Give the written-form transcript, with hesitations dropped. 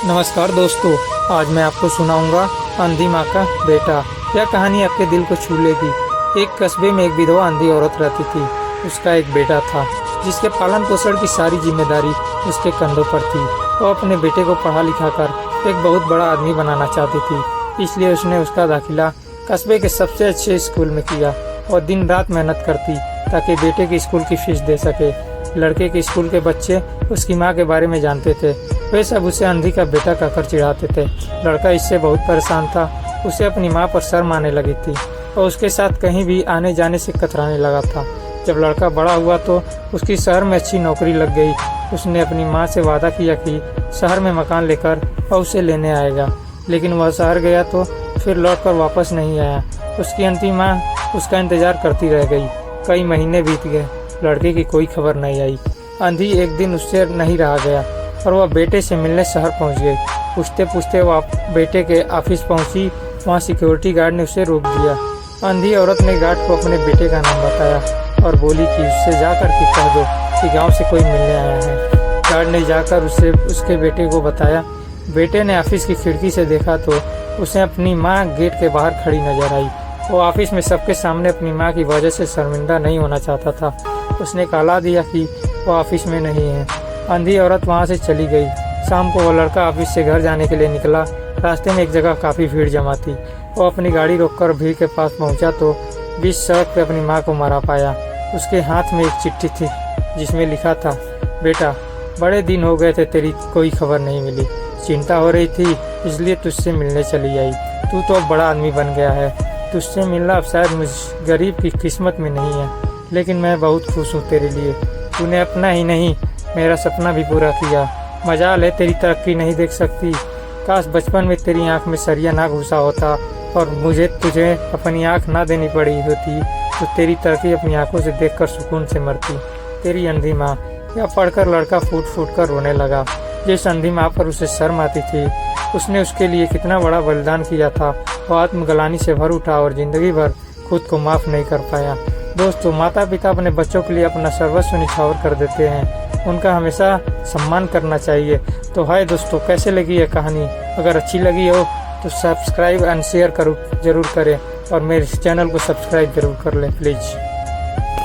नमस्कार दोस्तों, आज मैं आपको सुनाऊंगा अंधी माँ का बेटा। यह कहानी आपके दिल को छू लेगी। एक कस्बे में एक विधवा अंधी औरत रहती थी। उसका एक बेटा था जिसके पालन पोषण की सारी जिम्मेदारी उसके कंधों पर थी। वो अपने बेटे को पढ़ा लिखा कर एक बहुत बड़ा आदमी बनाना चाहती थी, इसलिए उसने उसका दाखिला कस्बे के सबसे अच्छे स्कूल में किया और दिन रात मेहनत करती ताकि बेटे की स्कूल की फीस दे सके। लड़के के स्कूल के बच्चे उसकी माँ के बारे में जानते थे। वे सब उसे अंधी का बेटा कहकर चिढ़ाते थे। लड़का इससे बहुत परेशान था। उसे अपनी माँ पर शर्म आने लगी थी और उसके साथ कहीं भी आने जाने से कतराने लगा था। जब लड़का बड़ा हुआ तो उसकी शहर में अच्छी नौकरी लग गई। उसने अपनी माँ से वादा किया कि शहर में मकान लेकर और उसे लेने आएगा, लेकिन वह शहर गया तो फिर लौटकर वापस नहीं आया। उसकी अंतिम माँ उसका इंतजार करती रह गई। कई महीने बीत गए, लड़के की कोई खबर नहीं आई। अंधी एक दिन उससे नहीं रहा गया और वह बेटे से मिलने शहर पहुंच गई। पूछते पूछते वह बेटे के ऑफिस पहुंची। वहां सिक्योरिटी गार्ड ने उसे रोक दिया। अंधी औरत ने गार्ड को अपने बेटे का नाम बताया और बोली कि उससे जाकर के कह दो कि गांव से कोई मिलने आया है। गार्ड ने जाकर उसके बेटे को बताया। बेटे ने ऑफिस की खिड़की से देखा तो उसे अपनी माँ गेट के बाहर खड़ी नजर आई। वो ऑफिस में सबके सामने अपनी माँ की वजह से शर्मिंदा नहीं होना चाहता था। उसने कहला दिया कि वो ऑफिस में नहीं है। अंधी औरत वहाँ से चली गई। शाम को वो लड़का ऑफिस से घर जाने के लिए निकला। रास्ते में एक जगह काफ़ी भीड़ जमा थी। वो अपनी गाड़ी रोककर भीड़ के पास पहुँचा तो बीच सड़क पे अपनी माँ को मारा पाया। उसके हाथ में एक चिट्ठी थी जिसमें लिखा था, बेटा बड़े दिन हो गए थे, तेरी कोई खबर नहीं मिली। चिंता हो रही थी इसलिए तुझसे मिलने चली आई। तू तो अब बड़ा आदमी बन गया है। तुझसे मिलना अब शायद मुझ गरीब की किस्मत में नहीं है, लेकिन मैं बहुत खुश हूँ तेरे लिए। तूने अपना ही नहीं मेरा सपना भी पूरा किया। मजाल है तेरी तरक्की नहीं देख सकती। काश बचपन में तेरी आंख में सरिया ना घुसा होता और मुझे तुझे अपनी आंख ना देनी पड़ी होती तो तेरी तरक्की अपनी आंखों से देखकर सुकून से मरती। तेरी अंधी माँ। यह पढ़कर लड़का फूट फूट कर रोने लगा। जिस अंधी माँ पर उसे शर्म आती थी, उसने उसके लिए कितना बड़ा बलिदान किया था। वो आत्मग्लानि से भर उठा और जिंदगी भर खुद को माफ नहीं कर पाया। दोस्तों, माता पिता अपने बच्चों के लिए अपना सर्वस्व निछावर कर देते हैं। उनका हमेशा सम्मान करना चाहिए। तो हाय दोस्तों, कैसे लगी यह कहानी? अगर अच्छी लगी हो तो सब्सक्राइब एंड शेयर जरूर करें और मेरे चैनल को सब्सक्राइब जरूर कर लें प्लीज़।